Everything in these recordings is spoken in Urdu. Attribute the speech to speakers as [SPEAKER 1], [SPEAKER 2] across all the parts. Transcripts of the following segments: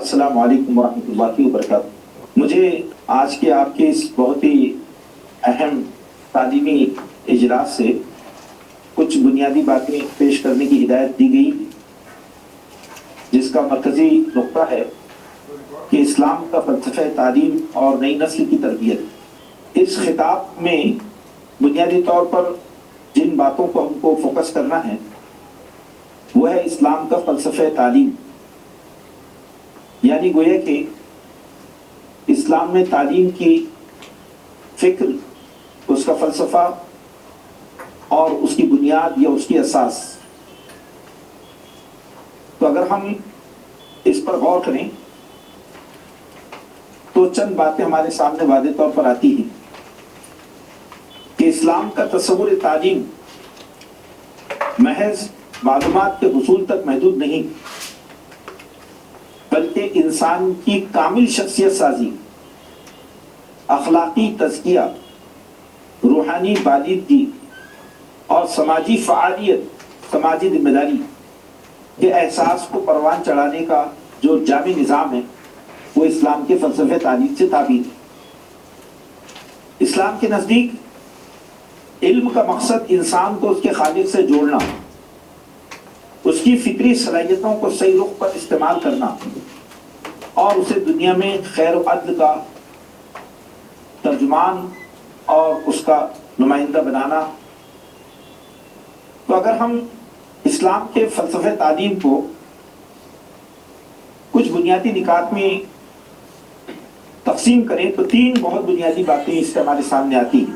[SPEAKER 1] السلام علیکم ورحمۃ اللہ وبرکاتہ۔ مجھے آج کے آپ کے اس بہت ہی اہم تعلیمی اجلاس سے کچھ بنیادی باتیں پیش کرنے کی ہدایت دی گئی، جس کا مرکزی نقطہ ہے کہ اسلام کا فلسفہ تعلیم اور نئی نسل کی تربیت۔ اس خطاب میں بنیادی طور پر جن باتوں کو ہم کو فوکس کرنا ہے وہ ہے اسلام کا فلسفہ تعلیم، یعنی گویا کہ اسلام میں تعلیم کی فکر، اس کا فلسفہ اور اس کی بنیاد یا اس کی اساس۔ تو اگر ہم اس پر غور کریں تو چند باتیں ہمارے سامنے واضح طور پر آتی ہیں کہ اسلام کا تصور تعلیم محض معلومات کے حصول تک محدود نہیں، بلکہ انسان کی کامل شخصیت سازی، اخلاقی تزکیہ، روحانی بالغی اور سماجی فعالیت، سماجی ذمہ داری کے احساس کو پروان چڑھانے کا جو جامع نظام ہے وہ اسلام کے فلسفہ تعلیم سے تعبیر ہے۔ اسلام کے نزدیک علم کا مقصد انسان کو اس کے خالق سے جوڑنا، اس کی فطری صلاحیتوں کو صحیح رخ پر استعمال کرنا اور اسے دنیا میں خیر و عدل کا ترجمان اور اس کا نمائندہ بنانا۔ تو اگر ہم اسلام کے فلسفہ تعلیم کو کچھ بنیادی نکات میں تقسیم کریں تو تین بہت بنیادی باتیں اس سے ہمارے سامنے آتی ہیں۔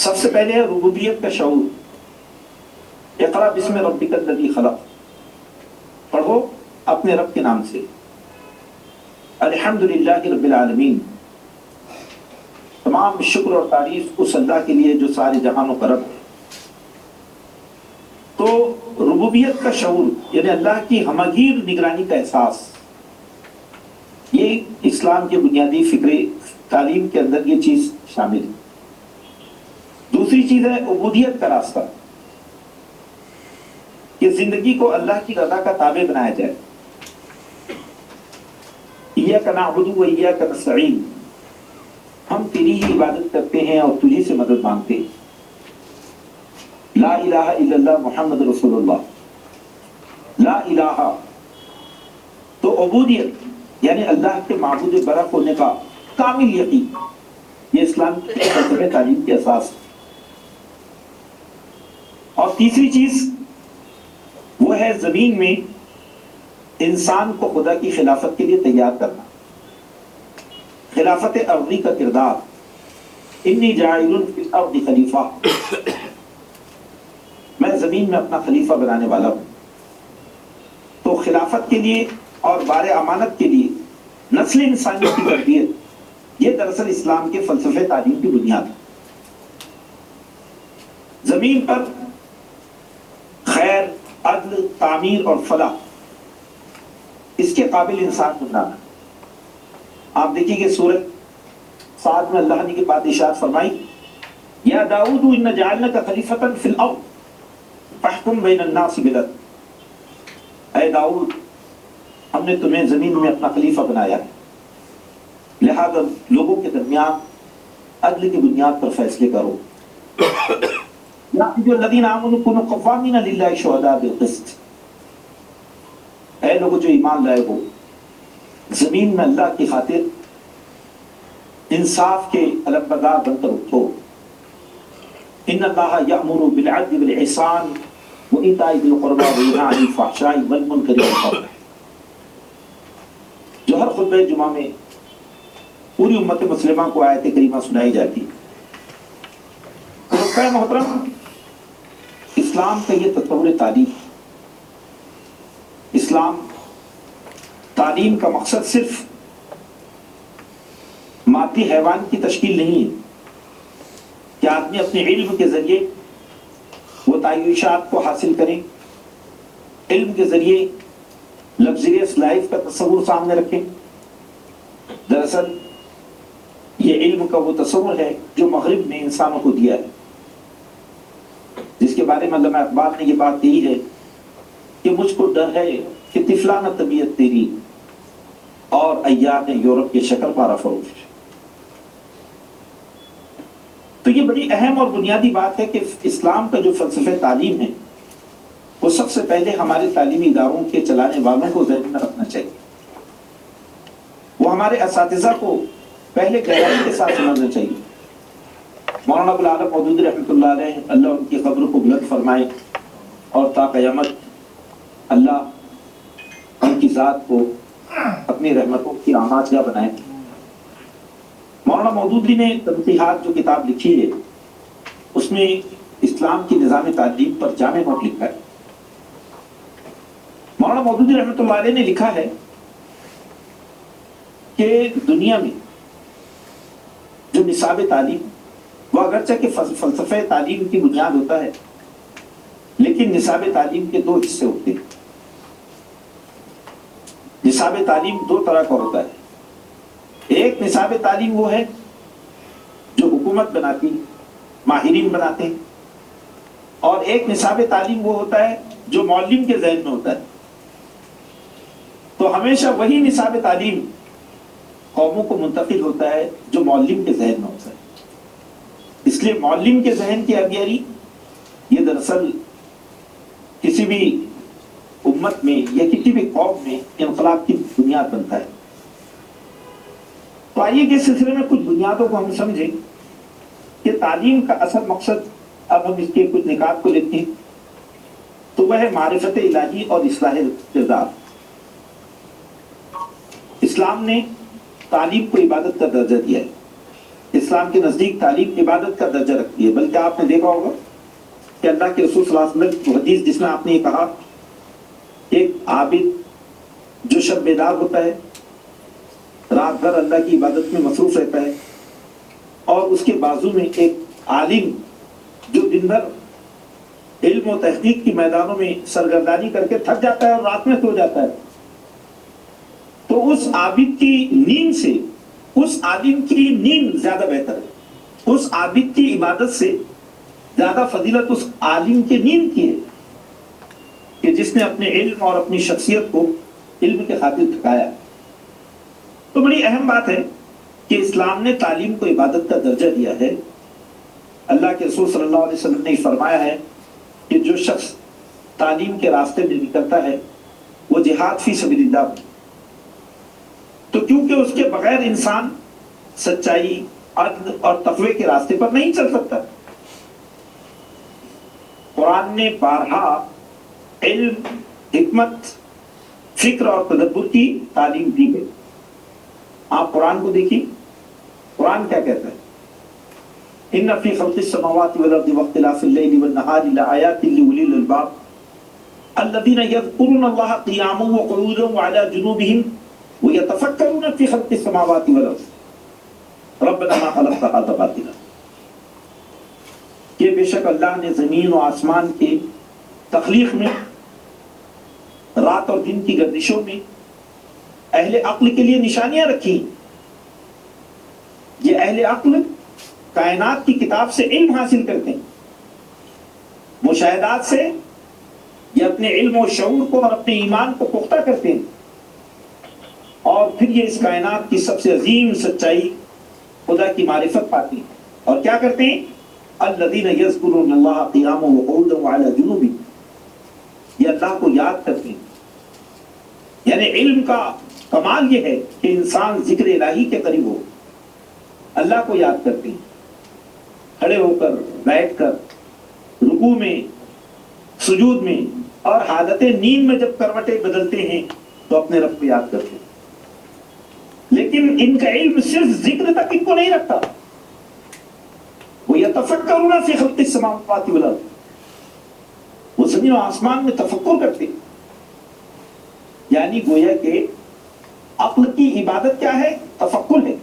[SPEAKER 1] سب سے پہلے ہے ربوبیت کا شعور۔ اقرأ بسم ربک الذی خلق، پڑھو اپنے رب کے نام سے۔ الحمدللہ رب العالمین، تمام شکر اور تعریف اس اللہ کے لیے جو سارے جہانوں کا رب ہے۔ تو ربوبیت کا شعور یعنی اللہ کی ہمگیر نگرانی کا احساس، یہ اسلام کے بنیادی فکر تعلیم کے اندر یہ چیز شامل ہے۔ دوسری چیز ہے عبودیت کا راستہ، کہ زندگی کو اللہ کی رضا کا تابع بنایا جائے۔ ایاک نعبد و ایاک نستعین، ہم تیری ہی عبادت کرتے ہیں اور تجھی سے مدد مانگتے ہیں۔ لا الہ الا اللہ محمد رسول اللہ، لا الہ تو عبودیت یعنی اللہ کے معبود برحق ہونے کا کامل یقین، یہ اسلام کے فلسفہ تعلیم کی اساس ہے۔ اور تیسری چیز وہ ہے زمین میں انسان کو خدا کی خلافت کے لیے تیار کرنا، خلافت ارضی کا کردار۔ انی جاعل فی الارض خلیفہ، میں زمین میں اپنا خلیفہ بنانے والا ہوں۔ تو خلافت کے لیے اور بار امانت کے لیے نسل انسانیت کی تربیت، یہ دراصل اسلام کے فلسفہ تعلیم کی بنیاد ہے۔ زمین پر خیر، عدل، تعمیر اور فلاح، اس کے قابل انسان بنانا۔ آپ دیکھیں کہ سورۃ صاد میں اللہ نے کے بعد ارشاد فرمائی، یا داؤد انا جعلناک خلیفۃ فی الارض فاحکم بین الناس بالعدل، اے داؤد ہم نے تمہیں زمین میں اپنا خلیفہ بنایا ہے، لہذا لوگوں کے درمیان عدل کی بنیاد پر فیصلے کرو۔ یا ایھا الذین آمنوا کونوا قوامین للہ شہداء بالقسط، اے لوگوں جو ایمان لائے ہو، زمین میں اللہ کی خاطر انصاف کے علمبردار بن کر اٹھو۔ ان اللہ یأمر بالعدل والإحسان وإیتاء ذی القربی وینہی عن الفحشاء والمنکر والبغی۔ جو ہر خطبہ جمعہ میں پوری امت مسلمہ کو آیت کریمہ سنائی جاتی ہے۔ محترم، اسلام کا یہ تصور تعلیم، اسلام تعلیم کا مقصد صرف مادی حیوان کی تشکیل نہیں ہے کہ آدمی اپنے علم کے ذریعے وہ تعیشات کو حاصل کریں، علم کے ذریعے لگزریس لائف کا تصور سامنے رکھیں۔ دراصل یہ علم کا وہ تصور ہے جو مغرب نے انسانوں کو دیا ہے، جس کے بارے میں علامہ اقبال نے یہ بات کہی ہے کہ مجھ کو ڈر ہے کہ کہ طفلانہ طبیعت تیری اور ایام یورپ کے شکر پارا فروش. تو یہ بڑی اہم اور بنیادی بات ہے کہ اسلام کا جو فلسفہ تعلیم ہے وہ سب سے پہلے ہمارے تعلیمی اداروں کے چلانے والوں کو ذہن میں رکھنا چاہیے. وہ ہمارے اساتذہ کو پہلے گہرائی کے ساتھ سمجھنا چاہیے. مولانا ابو العالم مودودی رحمۃ اللہ علیہ، اللہ ان کی قبر کو بلند فرمائے اور تا قیامت اللہ ان کی ذات کو اپنی رحمتوں کی آماجگاہ بنائے. مولانا مودودی نے تنقیحات جو کتاب لکھی ہے اس میں اسلام کی نظام تعلیم پر جامع نوٹ لکھا ہے. مولانا مودودی رحمۃ اللہ علیہ نے لکھا ہے کہ دنیا میں جو نصاب تعلیم وہ اگرچہ کہ فلسفہ تعلیم کی بنیاد ہوتا ہے لیکن نصاب تعلیم کے دو حصے ہوتے ہیں. نصاب تعلیم دو طرح کا ہوتا ہے. ایک نصاب تعلیم وہ ہے جو حکومت بناتی، ماہرین بناتے ہیں، اور ایک نصاب تعلیم وہ ہوتا ہے جو معلم کے ذہن میں ہوتا ہے. تو ہمیشہ وہی نصاب تعلیم قوموں کو منتقل ہوتا ہے جو معلم کے ذہن میں ہوتا ہے. اس لیے معلم کے ذہن کی اگیاری یہ دراصل کسی بھی امت میں یا کسی بھی قوم میں انقلاب کی بنیاد بنتا ہے. تو آئیے کہ اس سلسلے میں کچھ بنیادوں کو ہم سمجھیں کہ تعلیم کا اصل مقصد، اب ہم اس کے کچھ نکات کو لیتے ہیں تو وہ ہے معرفت الہی اور اصلاح کردار. اسلام نے تعلیم کو عبادت کا درجہ دیا ہے. اسلام کے نزدیک تعلیم عبادت کا درجہ رکھتی ہے. بلکہ آپ نے دیکھا ہوگا کہ اللہ کے رسول صلی اللہ علیہ وسلم کی حدیث جس میں آپ نے یہ کہا ایک عابد جو شب بیدار ہوتا ہے، رات بھر اللہ کی عبادت میں مصروف رہتا ہے، اور اس کے بازو میں ایک عالم جو دن بھر علم و تحقیق کی میدانوں میں سرگردانی کر کے تھک جاتا ہے اور رات میں سو جاتا ہے، تو اس عابد کی نیند سے اس عالم کی نیند زیادہ بہتر ہے. اس عابد کی عبادت سے زیادہ فضیلت اس عالم کی نیند کی ہے کہ جس نے اپنے علم اور اپنی شخصیت کو علم کے خاطر تھکایا. تو بڑی اہم بات ہے کہ اسلام نے تعلیم کو عبادت کا درجہ دیا ہے. اللہ کے رسول صلی اللہ علیہ وسلم نے فرمایا ہے کہ جو شخص تعلیم کے راستے میں نکلتا ہے وہ جہاد فی سبیل اللہ. تو کیونکہ اس کے بغیر انسان سچائی، عدل اور تقوی کے راستے پر نہیں چل سکتا. قرآن نے بارہا علم، حکمت، فکر اور تدبر کی تعلیم دی ہے. آپ قرآن کو دیکھیں، قرآن کیا کہتا ہے؟ ان فی خلق السماوات والارض واختلاف اللیل والنہار لآیات لأولی الالباب الذین یذکرون اللہ قیاما وقعودا وعلی جنوبہم وَيَتَفَكَّرُونَ فِي خَلْقِ السَّمَاوَاتِ وَالْأَرْضِ رَبَّنَا مَا خَلَقْتَ هَذَا بَاطِلًا. کہ بے شک اللہ نے زمین و آسمان کے تخلیق میں، رات اور دن کی گردشوں میں اہل عقل کے لیے نشانیاں رکھی. یہ اہل عقل کائنات کی کتاب سے علم حاصل کرتے ہیں، مشاہدات سے یہ اپنے علم و شعور کو اور اپنے ایمان کو پختہ کرتے ہیں، اور پھر یہ اس کائنات کی سب سے عظیم سچائی خدا کی معرفت پاتی ہیں. اور کیا کرتے ہیں؟ الذین یذکرون اللہ قیاما وقعودا وعلی جنوبہم، یہ اللہ کو یاد کرتے ہیں. یعنی علم کا کمال یہ ہے کہ انسان ذکر الہی کے قریب ہو، اللہ کو یاد کرتے ہیں، کھڑے ہو کر، بیٹھ کر، رکوع میں، سجود میں، اور حالت نیند میں جب کروٹیں بدلتے ہیں تو اپنے رب کو یاد کرتے ہیں. لیکن ان کا علم صرف ذکر تک ان کو نہیں رکھتا. وہ یتفکرون فی خلق السماوات والارض، وہ زمین و آسمان میں تفکر کرتے ہیں. یعنی گویا کہ عقل کی عبادت کیا ہے؟ تفکر ہے.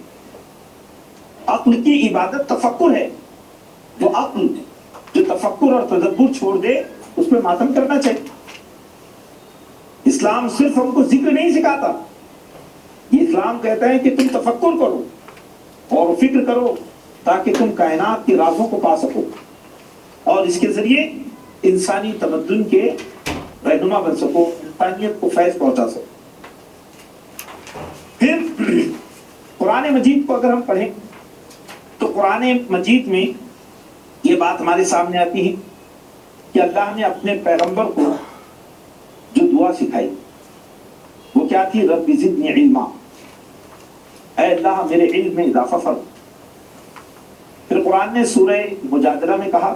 [SPEAKER 1] عقل کی عبادت تفکر ہے. جو عقل جو تفکر اور تدبر چھوڑ دے اس پہ ماتم کرنا چاہیے. اسلام صرف ہم کو ذکر نہیں سکھاتا، یہ اسلام کہتا ہے کہ تم تفکر کرو اور فکر کرو تاکہ تم کائنات کے رازوں کو پا سکو اور اس کے ذریعے انسانی تمدن کے رہنما بن سکو. انسانیت کو فیض پہنچا سکے۔ پھر قرآن مجید کو اگر ہم پڑھیں تو قرآن مجید میں یہ بات ہمارے سامنے آتی ہے کہ اللہ نے اپنے پیغمبر کو جو دعا سکھائی وہ کیا تھی؟ رب زدنی علما، اے اللہ میرے علم میں اضافہ فرما۔ پھر قرآن نے سورہ مجادلہ میں کہا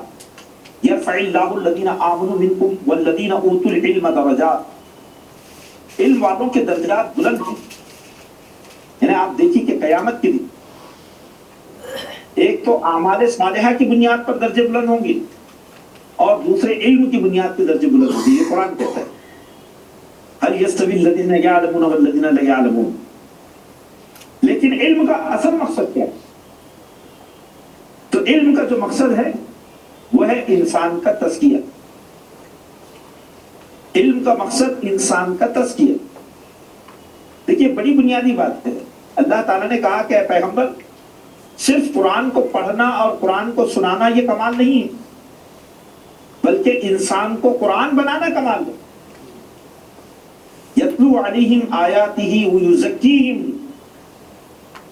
[SPEAKER 1] یرفع اللہ الذین آمنوا منکم والذین اوتوا العلم درجات، علم والوں کے درجات بلند ہیں۔ یعنی آپ دیکھیے کہ قیامت کے دن ایک تو اعمال صالحہ کی بنیاد پر درجے بلند ہوں گے اور دوسرے علم کی بنیاد پر درجے بلند ہوں گے۔ یہ قرآن کہتا ہے هل يستوي الذين يعلمون والذين لا يعلمون۔ لیکن علم کا اصل مقصد کیا ہے؟ تو علم کا جو مقصد ہے وہ ہے انسان کا تزکیہ۔ علم کا مقصد انسان کا تزکیہ۔ دیکھیے بڑی بنیادی بات ہے، اللہ تعالیٰ نے کہا کہ اے پیغمبر صرف قرآن کو پڑھنا اور قرآن کو سنانا یہ کمال نہیں ہے، بلکہ انسان کو قرآن بنانا کمال ہے۔ یتلو علیہم آیاتہ ویزکیہم،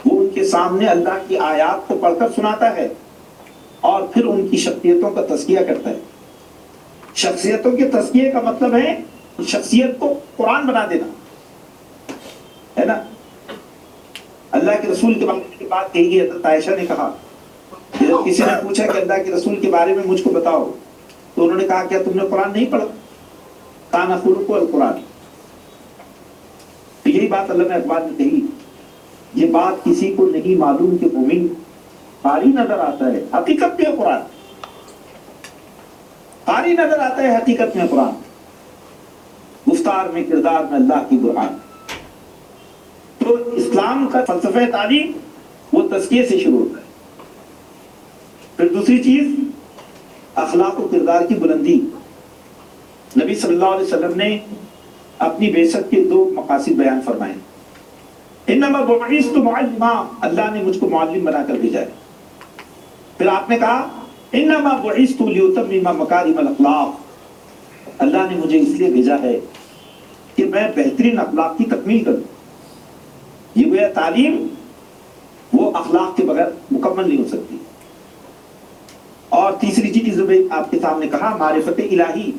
[SPEAKER 1] وہ ان کے سامنے اللہ کی آیات کو پڑھ کر سناتا ہے اور پھر ان کی شخصیتوں کا تزکیہ کرتا ہے۔ شخصیتوں کے تزکیے کا مطلب ہے شخصیت کو قرآن بنا دینا، ہے نا۔ اللہ کے رسول کے بارے میں بات کہی گئی، حضرت عائشہ نے کہا، جب کسی نے پوچھا کہ اللہ کے رسول کے بارے میں مجھ کو بتاؤ تو انہوں نے کہا کیا تم نے قرآن نہیں پڑھا؟ کان خلقہ القرآن۔ تو یہی بات اللہ نے اخبار میں کہی، یہ بات کسی کو نہیں معلوم کہ مومن قاری نظر آتا ہے، حقیقت میں قرآن قاری نظر آتا ہے، حقیقت میں قرآن، گفتار میں کردار میں اللہ کی قرآن۔ تو اسلام کا فلسفہ تعلیم وہ تزکیے سے شروع ہوتا ہے۔ پھر دوسری چیز اخلاق و کردار کی بلندی۔ نبی صلی اللہ علیہ وسلم نے اپنی بعثت کے دو مقاصد بیان فرمائے۔ انما بعثت معلما، اللہ نے مجھ کو معلم بنا کر بھیجا ہے۔ پھر آپ نے کہا انما بعثت لیتمم مکارم الاخلاق، اللہ نے مجھے اس لیے بھیجا ہے کہ میں بہترین اخلاق کی تکمیل کروں۔ یہ گویا تعلیم وہ اخلاق کے بغیر مکمل نہیں ہو سکتی۔ اور تیسری چیز میں آپ کے سامنے کہا معرفت الہی،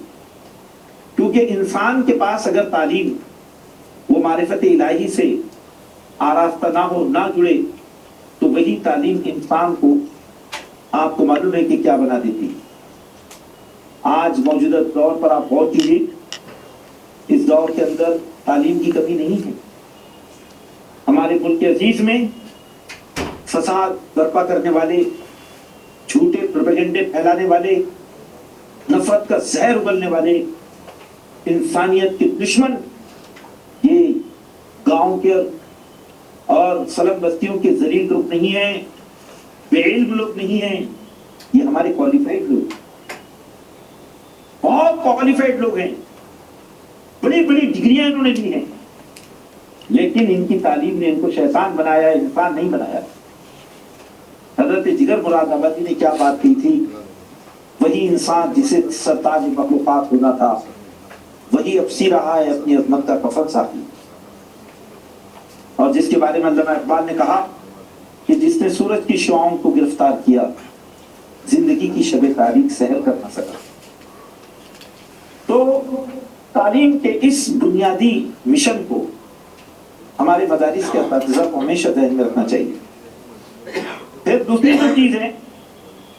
[SPEAKER 1] کیونکہ انسان کے پاس اگر تعلیم وہ معرفت الہی سے آراستہ نہ ہو، نہ جڑے، تو وہی تعلیم انسان کو، آپ کو معلوم ہے کہ کیا بنا دیتی۔ آج موجودہ دور پر آپ غور کیجیے، اس دور کے اندر تعلیم کی کمی نہیں ہے۔ ہمارے ملک عزیز میں فساد برپا کرنے والے، جھوٹے پروپیگنڈے پھیلانے والے، نفرت کا زہر اگلنے والے، انسانیت کے دشمن، یہ گاؤں کے اور سلم بستیوں کے ذلیل لوگ نہیں ہیں، بے علم لوگ نہیں ہیں، یہ ہمارے کوالیفائڈ لوگ، بہت کوالیفائڈ لوگ ہیں، بڑی بڑی ڈگریاں انہوں نے لی ہیں، لیکن ان کی تعلیم نے ان کو شیطان بنایا، انسان نہیں بنایا۔ حضرت جگر مراد آبادی نے کیا بات کی تھی؟ وہی انسان جسے سرتاج مخلوقات ہونا تھا، وہی اب سی رہا ہے اپنی عظمت کا کفن ساقی۔ اور جس کے بارے میں علامہ اقبال نے کہا کہ جس نے سورج کی شعاؤں کو گرفتار کیا، زندگی کی شب تاریک سحر کر نہ سکا۔ تو تعلیم کے اس بنیادی مشن کو ہمارے مدارس کے اساتذہ کو ہمیشہ ذہن میں رکھنا چاہیے۔ پھر دوسری جو چیز ہے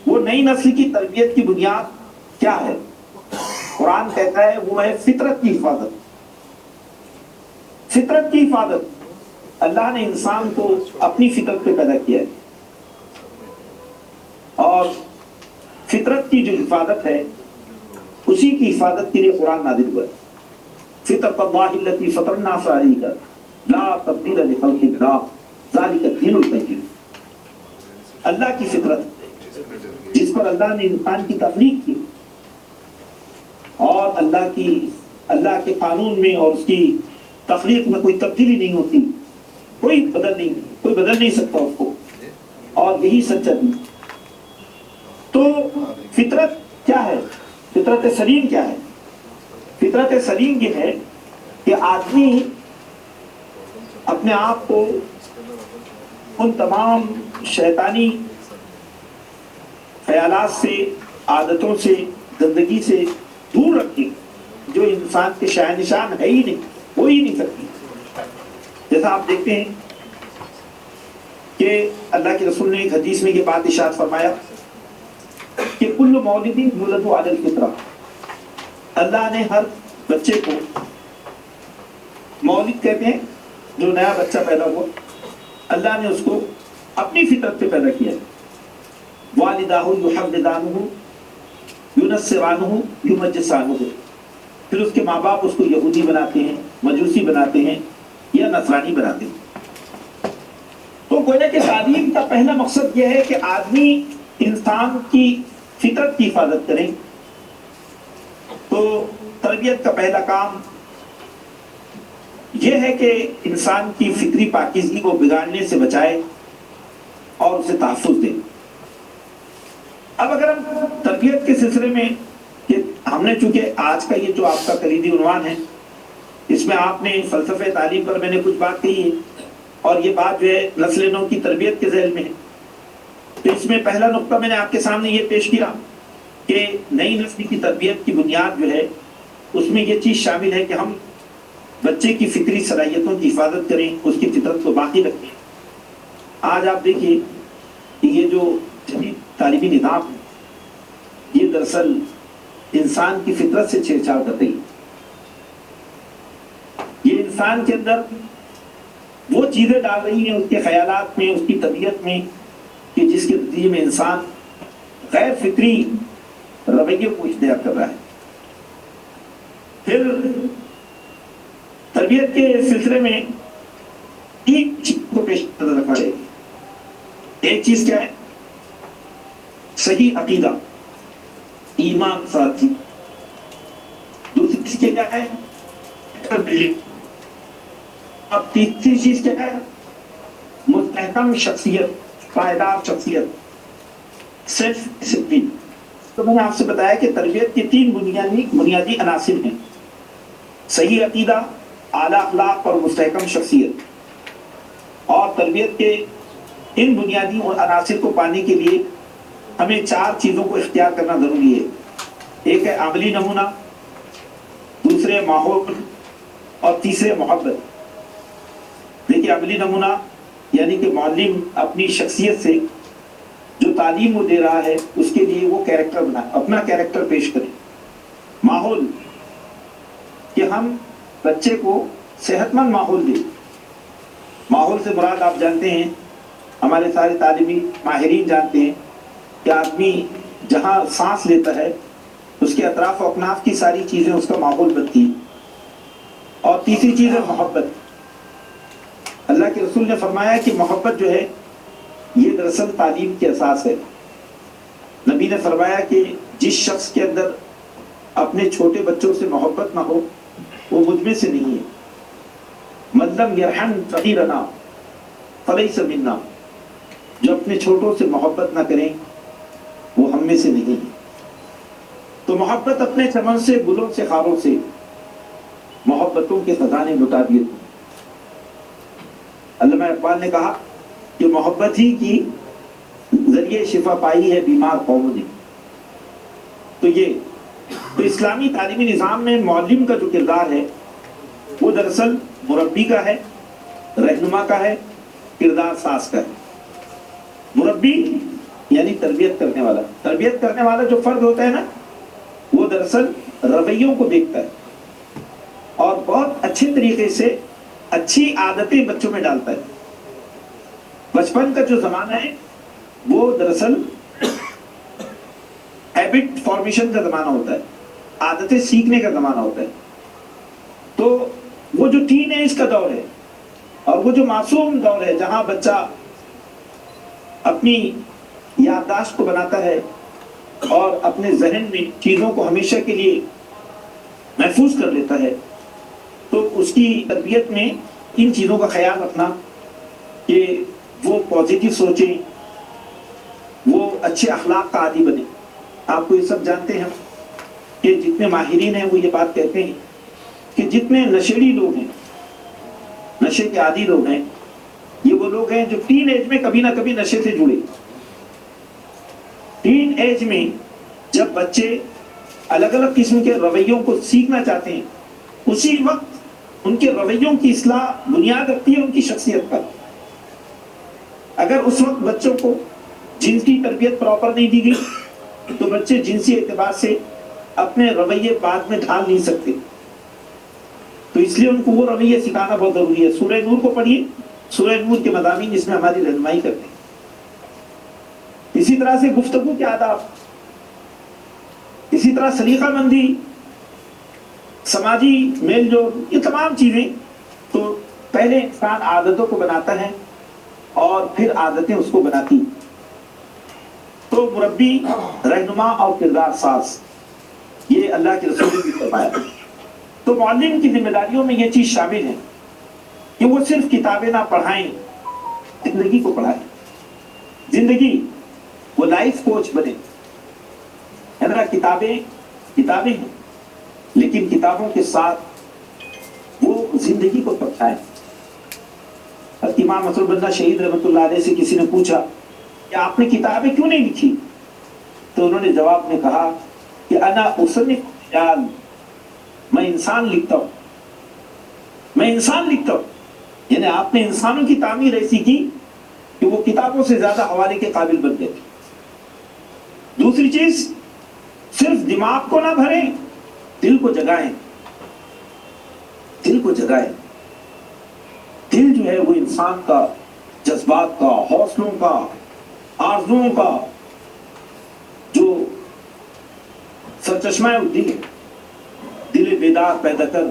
[SPEAKER 1] وہ نئی نسل کی تربیت کی بنیاد کیا ہے؟ قرآن کہتا ہے وہ ہے فطرت کی حفاظت۔ فطرت کی حفاظت، اللہ نے انسان کو اپنی فطرت پہ پیدا کیا ہے، اور فطرت کی جو حفاظت ہے اسی کی حفاظت کے لیے قرآن نازل ہوا ہے۔ فطرت اللہ التی فطر الناس علیہا لا تبدیل لخلق اللہ ذلک الدین القیم۔ اللہ کی فطرت جس پر اللہ نے انسان کی تخلیق کی، اور اللہ کے قانون میں اور اس کی تخلیق میں کوئی تبدیلی نہیں ہوتی، کوئی بدل نہیں سکتا اس کو، اور یہی سچا دین۔ تو فطرت کیا ہے؟ فطرت سلیم کیا ہے؟ فطرت سلیم یہ ہے کہ آدمی اپنے آپ کو ان تمام شیطانی خیالات سے، عادتوں سے، گندگی سے دور رکھے جو انسان کے شاہ نشان ہے ہی نہیں، ہو ہی نہیں سکتی. جیسا آپ دیکھتے ہیں کہ اللہ کے رسول نے ایک حدیث میں یہ بات ارشاد فرمایا کہ کل مولود یولد علی الفطرہ، اللہ نے ہر بچے کو، مولد کہتے ہیں جو نیا بچہ پیدا ہوا، اللہ نے اس کو اپنی فطرت پہ پیدا کیا. والداہ یحودانہ ینصرانہ یمجسانہ، پھر اس کے ماں باپ اس کو یہودی بناتے ہیں، مجوسی بناتے ہیں یا نصرانی بناتے ہیں. تو گویا کہ تعلیم کا پہلا مقصد یہ ہے کہ آدمی انسان کی فطرت کی حفاظت کریں. تو تربیت کا پہلا کام یہ ہے کہ انسان کی فطری پاکیزگی کو بگاڑنے سے بچائے اور اسے تحفظ دے. اب اگر ہم تربیت کے سلسلے میں، کہ ہم نے چونکہ آج کا یہ جو آپ کا کلیدی عنوان ہے، اس میں آپ نے فلسفہ تعلیم پر میں نے کچھ بات کہی ہے، اور یہ بات جو ہے نسل نو کی تربیت کے ذیل میں ہے. تو اس میں پہلا نقطہ میں نے آپ کے سامنے یہ پیش کیا کہ نئی نسل کی تربیت کی بنیاد جو ہے اس میں یہ چیز شامل ہے کہ ہم بچے کی فطری صلاحیتوں کی حفاظت کریں، اس کی فطرت کو باقی رکھیں. آج آپ دیکھیے کہ یہ جو جدید تعلیمی نظام ہے، یہ دراصل انسان کی فطرت سے چھیڑ چھاڑ کر رہی ہے. یہ انسان کے اندر وہ چیزیں ڈال رہی ہیں، اس کے خیالات میں، اس کی طبیعت میں، کہ جس کے نتیجے میں انسان غیر فطری رویوں کو اختیار کر رہا ہے. پھر تربیت کے سلسلے میں تین چیزوں کو پیش نظر رکھا جائے گی. ایک چیز کیا ہے؟ صحیح عقیدہ، ایمان ساتھی. دوسری چیز کیا ہے؟ اب تیسری چیز کیا ہے؟ مستحکم شخصیت، پائیدار شخصیت، سیلف ڈسپلن. تو میں نے آپ سے بتایا کہ تربیت کے تین بنیادی عناصر ہیں: صحیح عقیدہ، اعلیٰ اخلاق اور مستحکم شخصیت. اور تربیت کے ان بنیادی عناصر کو پانے کے لیے ہمیں چار چیزوں کو اختیار کرنا ضروری ہے. ایک ہے عملی نمونہ، دوسرے ماحول، اور تیسرے محبت. دیکھیے عملی نمونہ یعنی کہ معلم اپنی شخصیت سے جو تعلیم وہ دے رہا ہے اس کے لیے وہ کیریکٹر بنائے، اپنا کیریکٹر پیش کرے. ماحول کہ ہم بچے کو صحت مند ماحول دیں. ماحول سے مراد آپ جانتے ہیں، ہمارے سارے تعلیمی ماہرین جانتے ہیں کہ آدمی جہاں سانس لیتا ہے اس کے اطراف و اکناف کی ساری چیزیں اس کا ماحول بنتی ہیں. اور تیسری چیز ہے محبت. اللہ کے رسول نے فرمایا کہ محبت جو ہے یہ دراصل تعلیم کے اساس ہے. نبی نے فرمایا کہ جس شخص کے اندر اپنے چھوٹے بچوں سے محبت نہ ہو وہ مجھ میں سے نہیں ہے. من لم یرحم صغیرنا فلیس منا، جو اپنے چھوٹوں سے محبت نہ کریں وہ ہم میں سے نہیں ہے. تو محبت اپنے چمن سے، گلوں سے، خاروں سے محبتوں کے خزانے لٹا دیے. علامہ اقبال نے کہا کہ محبت ہی کی ذریعے شفا پائی ہے بیمار قوم نے. تو اسلامی تعلیمی نظام میں معلم کا جو کردار ہے وہ دراصل مربی کا ہے، رہنما کا ہے، کردار ساز کا ہے. مربی یعنی تربیت کرنے والا. تربیت کرنے والا جو فرد ہوتا ہے نا وہ دراصل رویوں کو دیکھتا ہے اور بہت اچھے طریقے سے اچھی عادتیں بچوں میں ڈالتا ہے. بچپن کا جو زمانہ ہے وہ دراصل ہیبٹ فارمیشن کا زمانہ ہوتا ہے، عادتیں سیکھنے کا زمانہ ہوتا ہے. تو وہ جو ٹین ایج کا دور ہے اور وہ جو معصوم دور ہے جہاں بچہ اپنی یادداشت کو بناتا ہے اور اپنے ذہن میں چیزوں کو ہمیشہ کے لیے محفوظ کر لیتا ہے، تو اس کی تربیت میں ان چیزوں کا خیال رکھنا کہ وہ پازیٹیو سوچیں، وہ اچھے اخلاق کا عادی بنے. آپ کو یہ سب جانتے ہیں کہ جتنے ماہرین ہیں وہ یہ بات کہتے ہیں کہ جتنے نشیڑی لوگ ہیں، نشے کے عادی لوگ ہیں، یہ وہ لوگ ہیں جو ٹین ایج میں کبھی نہ کبھی نشے سے جڑے۔ ٹین ایج میں جب بچے الگ الگ قسم کے رویوں کو سیکھنا چاہتے ہیں، اسی وقت ان کے رویوں کی اصلاح بنیاد رکھتی ہے ان کی شخصیت پر۔ اگر اس وقت بچوں کو جنسی تربیت پراپر نہیں دی گئی تو بچے جنسی اعتبار سے اپنے رویے بعد میں ڈھال نہیں سکتے، تو اس لیے ان کو وہ رویے سکھانا بہت ضروری ہے۔ سورہ نور کو پڑھیے، سورہ نور کے مضامین اس میں ہماری رہنمائی کرتے ہیں۔ اسی طرح سے گفتگو کے آداب، اسی طرح سلیقہ مندی، سماجی میل جول، یہ تمام چیزیں تو پہلے انسان عادتوں کو بناتا ہے اور پھر عادتیں اس کو بناتی ہیں۔ تو مربی، رہنما اور کردار ساز، یہ اللہ کے رسول نے بھی فرمایا۔ تو معلم کی ذمہ داریوں میں یہ چیز شامل ہے کہ وہ صرف کتابیں نہ پڑھائیں، زندگی کو پڑھائیں، زندگی، وہ لائف کوچ بنے۔ ہے نا، کتابیں ہیں لیکن کتابوں کے ساتھ وہ زندگی کو پڑھائیں۔ امام حسن بندہ شہید رحمۃ اللہ علیہ سے کسی نے پوچھا کہ آپ نے کتابیں کیوں نہیں لکھی؟ تو انہوں نے جواب میں کہا کہ انا اصنف رجال، میں انسان لکھتا ہوں، میں انسان لکھتا ہوں۔ یعنی آپ نے انسانوں کی تعمیر ایسی کی کہ وہ کتابوں سے زیادہ حوالے کے قابل بن گئے۔ دوسری چیز، صرف دماغ کو نہ بھریں، دل کو جگائیں، دل کو جگائیں۔ دل جو ہے وہ انسان کا جذبات کا، حوصلوں کا، آرزوؤں کا جو سرچشمہ ہے وہ دل ہے۔ دل بیدار پیدا کر،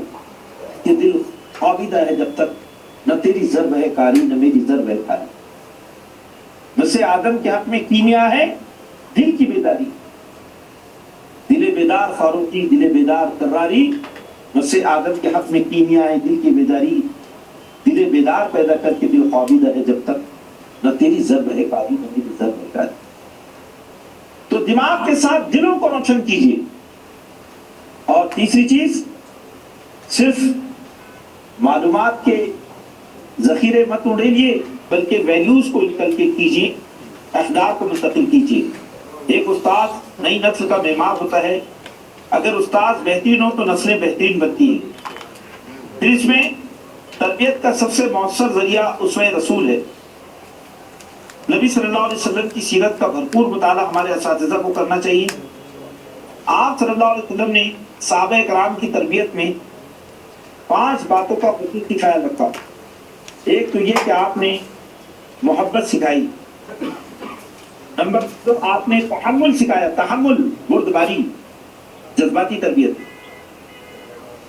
[SPEAKER 1] کہ دل خوابیدہ ہے جب تک، نہ تیری ضرب ہے کاری نہ میری ضرب ہے کاری۔ ویسے آدم کے حق میں کیمیا ہے دل کی بیداری، دل بیدار فاروقی، دل بیدار کراری۔ ویسے آدم کے حق میں کیمیا ہے دل کی بیداری، دل بیدار پیدا کر کے دل خوابیدہ ہے جب تک، نہ تیری ضرب ہے کاری نہ میری ضرب ہے کاری۔ تو دماغ کے ساتھ دلوں کو روشن کیجیے۔ اور تیسری چیز، صرف معلومات کے ذخیرے مت اڑیلیے بلکہ ویلیوز کو نکل کے کیجیے، اقدار کو منتقل کیجیے۔ ایک استاد نئی نسل کا معمار ہوتا ہے، اگر استاد بہترین ہو تو نسلیں بہترین بنتی ہیں۔ پھر اس میں تربیت کا سب سے مؤثر ذریعہ اسوہ رسول ہے۔ نبی صلی اللہ علیہ وسلم کی سیرت کا بھرپور مطالعہ ہمارے اساتذہ کو کرنا چاہیے۔ آپ صلی اللہ علیہ وسلم نے صحابہ کرام کی تربیت میں 5 باتوں کا خصوصی خیال رکھا۔ ایک تو یہ کہ آپ نے محبت سکھائی، نمبر 2 آپ نے تحمل سکھایا، تحمل، بردباری، جذباتی تربیت،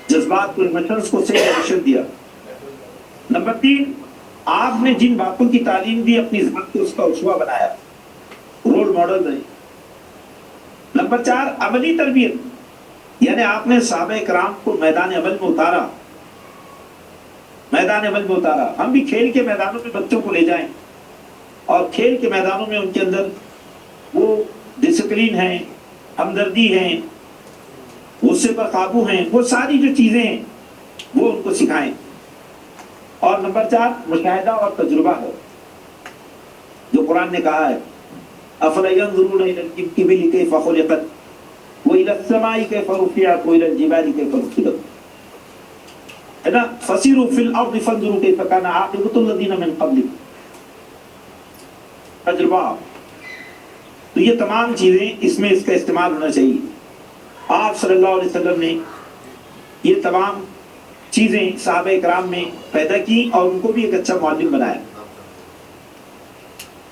[SPEAKER 1] جذبات کو، ایموشنز کو صحیح ڈائریکشن دیا۔ نمبر 3 آپ نے جن باتوں کی تعلیم دی اپنی ذات کو اس کا اسوہ بنایا، رول ماڈل رہے۔ نمبر 4 عملی تربیت، یعنی آپ نے صحابہ کرام کو میدان عمل میں اتارا، میدان عمل میں اتارا۔ ہم بھی کھیل کے میدانوں میں بچوں کو لے جائیں اور کھیل کے میدانوں میں ان کے اندر وہ ڈسپلین ہے، ہمدردی ہے، غصے پر قابو ہیں، وہ ساری جو چیزیں ہیں وہ ان کو سکھائیں۔ اور نمبر 4 مشاہدہ اور تجربہ ہے، جو قرآن نے کہا ہے أَفَلَا يَنْظُرُونَ إِلَى الْإِبِلِ كَيْفَ خُلِقَتْ وَإِلَى السَّمَاءِ كَيْفَ رُفِعَتْ وَإِلَى الْجِبَالِ كَيْفَ نُصِبَتْ، ہے نا، فَسِيرُوا فِي الْأَرْضِ فَانْظُرُوا كَيْفَ كَانَ عَاقِبَةُ الَّذِينَ مِنْ قَبْلِكُمْ۔ تجربہ، تو یہ تمام چیزیں اس میں اس کا استعمال ہونا چاہیے۔ آپ صلی اللہ علیہ وسلم نے یہ تمام چیزیں صحابہ کرام میں پیدا کی اور ان کو بھی ایک اچھا معلم بنایا۔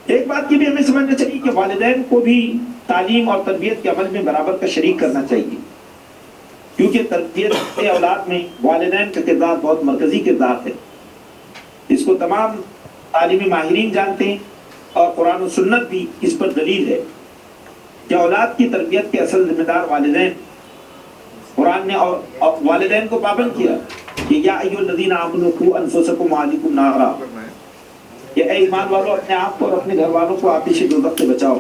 [SPEAKER 1] ایک بات کی بھی ہمیں سمجھنا چاہیے کہ والدین کو بھی تعلیم اور تربیت کے عمل میں برابر کا شریک کرنا چاہیے، کیونکہ تربیت کے اولاد میں والدین کا کردار بہت مرکزی کردار ہے۔ اس کو تمام تعلیمی ماہرین جانتے ہیں اور قرآن و سنت بھی اس پر دلیل ہے کہ اولاد کی تربیت کے اصل ذمہ دار والدین۔ قرآن نے اور والدین کو پابند کیا کہ یا ایھا الذین آمنوا قوا انفسکم وأہلیکم نارا، کہ اے ایمان والو اپنے آپ کو اور اپنے گھر والوں کو آتش دوزخ سے بچاؤ۔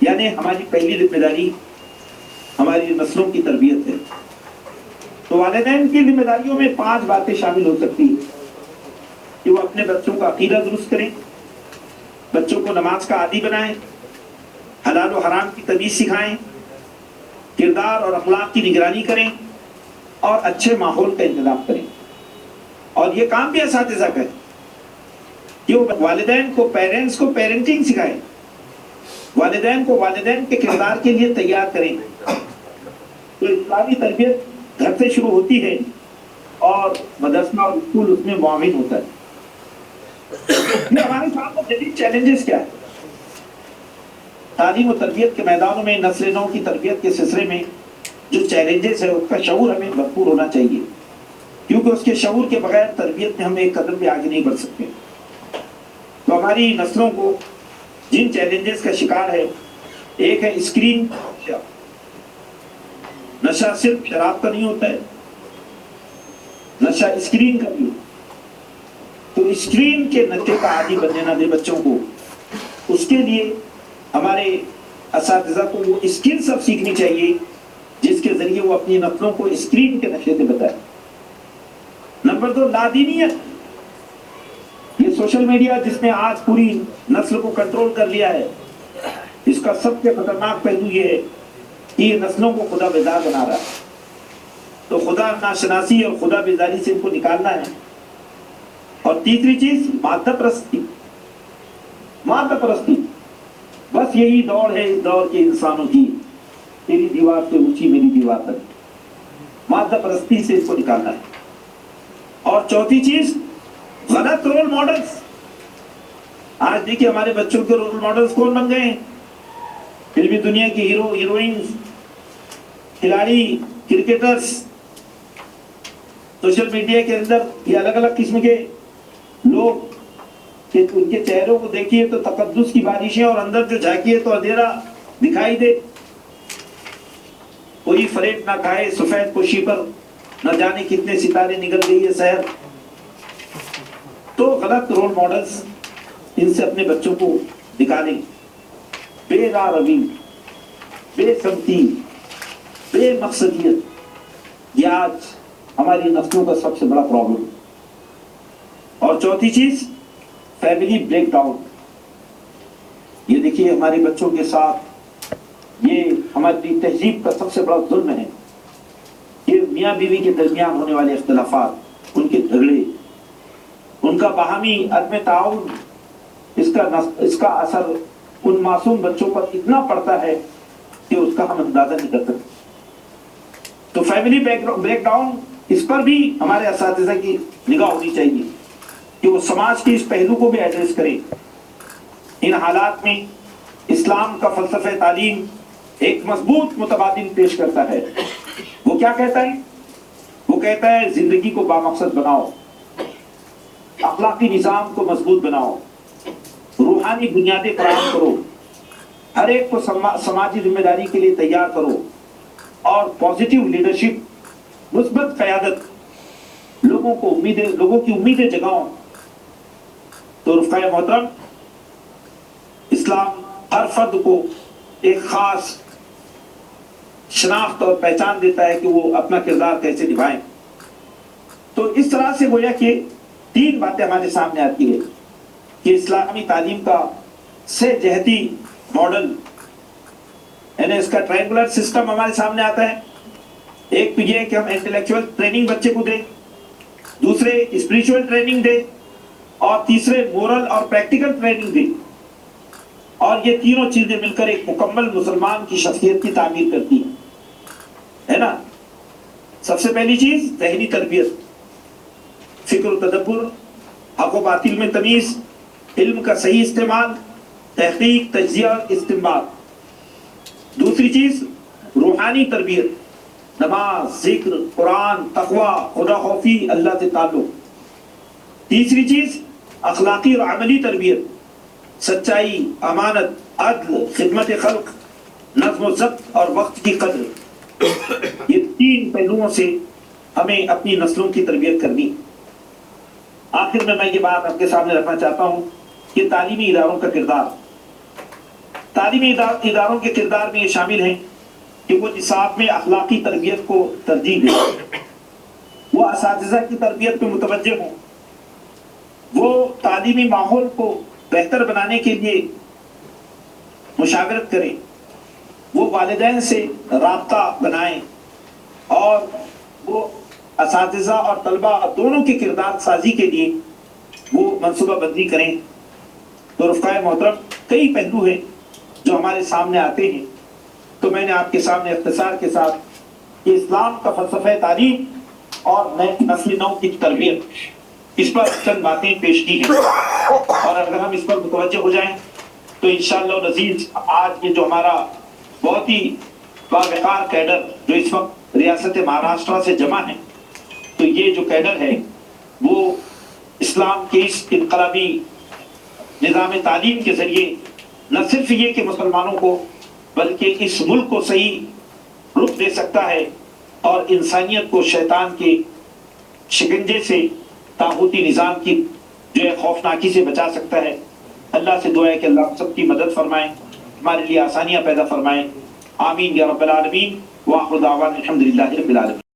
[SPEAKER 1] یعنی ہماری پہلی ذمہ داری ہماری نسلوں کی تربیت ہے۔ تو تو والدین کی ذمہ داریوں میں 5 باتیں شامل ہو سکتی ہیں کہ وہ اپنے بچوں کا عقیدہ درست کریں، بچوں کو نماز کا عادی بنائیں، حلال و حرام کی تمیز سکھائیں، کردار اور اخلاق کی نگرانی کریں اور اچھے ماحول کا انتظام کریں۔ اور یہ کام بھی اساتذہ کا ہے کہ وہ والدین کو پیرنٹس کو پیرنٹنگ سکھائیں، والدین کو والدین کے کردار کے لیے تیار کریں۔ تو اسلامی تربیت گھر سے شروع ہوتی ہے اور مدرسہ اور اسکول اس میں معاون ہوتا ہے۔ ہمارے سامنے جدید چیلنجز کیا ہے؟ تعلیم و تربیت کے میدانوں میں نسل نو کی تربیت کے سلسلے میں جو چیلنجز ہے اس کا شعور ہمیں بھرپور ہونا چاہیے، کیونکہ اس کے شعور کے بغیر تربیت میں ہم ایک قدم بھی آگے نہیں بڑھ سکتے۔ تو ہماری نسلوں کو جن چیلنجز کا شکار ہے، ایک ہے اسکرین کا نشہ۔ صرف شراب کا نہیں ہوتا ہے، نشہ اسکرین کا بھی ہوتا ہے۔ تو اسکرین کے نشے کا عادی بننے نہ دے بچوں کو، اس کے لیے ہمارے اساتذہ کو وہ اسکل سب سیکھنی چاہیے جس کے ذریعے وہ اپنی نسلوں کو اسکرین کے نشے سے بچائے۔ نمبر 2، لادینیت۔ یہ سوشل میڈیا جس نے آج پوری نسل کو کنٹرول کر لیا ہے، اس کا سب سے خطرناک پہلو یہ ہے کہ یہ نسلوں کو خدا بیدار بنا رہا ہے۔ تو خدا ناشناسی اور خدا بیداری سے ان کو نکالنا ہے۔ اور تیسری چیز مادہ پرستی۔ مادہ پرستی بس یہی دوڑ ہے اس دور کے انسانوں کی، تیری دیوار سے اونچی میری دیوار تک۔ مادہ پرستی سے اس کو نکالنا ہے۔ اور چوتھی چیز غلط رول ماڈلز۔ آج دیکھیے ہمارے بچوں کے رول ماڈلز کون بن گئے ہیں؟ فلمی دنیا کی ہیرو ہیروئنز، کھلاڑی، کرکٹرز۔ سوشل میڈیا کے اندر یہ الگ الگ قسم کے لوگ کہ ان کے چہروں کو دیکھیے تو تقدس کی بارشیں اور اندر جو جھانکیے تو اندھیرا دکھائی دے۔ کوئی فریب نہ کھائے سفید پوشی پر، نہ جانے کتنے ستارے نکل گئی ہے سحر۔ تو غلط رول ماڈلز ان سے اپنے بچوں کو نکالیں۔ بے راہ روی، بے سمتی، بے مقصدیت، یہ آج ہماری نسلوں کا سب سے بڑا پرابلم۔ اور چوتھی چیز فیملی بریک ڈاؤن۔ یہ دیکھیے ہمارے بچوں کے ساتھ یہ ہماری تہذیب کا سب سے بڑا ظلم ہے۔ یہ میاں بیوی کے درمیان ہونے والے اختلافات، ان کے جھگڑے، ان کا باہمی عدم تعاون، اس کا اثر ان معصوم بچوں پر اتنا پڑتا ہے کہ اس کا ہم اندازہ نہیں کر سکتے۔ تو فیملی بریک ڈاؤن، اس پر بھی ہمارے اساتذہ کی نگاہ ہونی چاہیے کہ وہ سماج کے اس پہلو کو بھی ایڈریس کریں۔ ان حالات میں اسلام کا فلسفہ تعلیم ایک مضبوط متبادل پیش کرتا ہے۔ وہ کیا کہتا ہے؟ وہ کہتا ہے زندگی کو بامقصد بناؤ، اخلاقی نظام کو مضبوط بناؤ، روحانی بنیادیں فراہم کرو، ہر ایک کو سماجی ذمہ داری کے لیے تیار کرو، اور پازیٹیو لیڈرشپ، مثبت قیادت، لوگوں کی امیدیں جگاؤ۔ تو رفقائے محترم، اسلام ہر فرد کو ایک خاص شناخت اور پہچان دیتا ہے کہ وہ اپنا کردار کیسے نبھائیں۔ تو اس طرح سے گویا کہ 3 باتیں ہمارے سامنے آتی ہے کہ اسلامی تعلیم کا سے جہتی ماڈل، یعنی اس کا ٹرائنگولر سسٹم ہمارے سامنے آتا ہے۔ ایک تو یہ کہ ہم انٹلیکچوئل ٹریننگ بچے کو دیں، دوسرے اسپریچول ٹریننگ دیں، اور تیسرے مورل اور پریکٹیکل ٹریننگ دیں۔ اور یہ تینوں چیزیں مل کر ایک مکمل مسلمان کی شخصیت کی تعمیر کرتی ہیں، ہے نا؟ سب سے پہلی چیز ذہنی تربیت، فکر و تدبر، حق و باطل میں تمیز، علم کا صحیح استعمال، تحقیق، تجزیہ اور استنباط۔ دوسری چیز روحانی تربیت، نماز، ذکر، قرآن، تقوی، خدا خوفی، اللہ سے تعلق۔ تیسری چیز اخلاقی اور عملی تربیت، سچائی، امانت، عدل، خدمت خلق، نظم و ضبط اور وقت کی قدر۔ یہ 3 پہلوؤں سے ہمیں اپنی نسلوں کی تربیت کرنی۔ آخر میں یہ بات آپ کے سامنے رکھنا چاہتا ہوں کہ تعلیمی اداروں کا کردار۔ تعلیمی اداروں کے کردار میں یہ شامل ہیں کہ وہ نصاب میں اخلاقی تربیت کو ترجیح دیں، وہ اساتذہ کی تربیت پہ متوجہ ہوں، وہ تعلیمی ماحول کو بہتر بنانے کے لیے مشاورت کریں، وہ والدین سے رابطہ بنائیں، اور وہ اساتذہ اور طلبہ دونوں کی کردار سازی کے لیے وہ منصوبہ بندی کریں۔ تو رفقائے محترم، کئی پہلو ہیں جو ہمارے سامنے آتے ہیں، تو میں نے آپ کے سامنے اختصار کے ساتھ کہ اسلام کا فلسفہ تعلیم اور نسل نو کی تربیت، اس پر چند باتیں پیش کی ہیں، اور اگر ہم اس پر متوجہ ہو جائیں تو انشاءاللہ العزیز آج یہ جو ہمارا بہت ہی باوقار کیڈر جو اس وقت ریاست مہاراشٹرا سے جمع ہے، تو یہ جو کیڈر ہے وہ اسلام کے اس انقلابی نظام تعلیم کے ذریعے نہ صرف یہ کہ مسلمانوں کو بلکہ اس ملک کو صحیح رخ دے سکتا ہے اور انسانیت کو شیطان کے شکنجے سے، طاغوتی نظام کی جو ہے خوفناکی سے بچا سکتا ہے۔ اللہ سے دعا ہے کہ اللہ سب کی مدد فرمائے، ہمارے لیے آسانیاں پیدا فرمائے، آمین یا رب العالمین، وآخر دعوانا الحمدللہ رب العالمین۔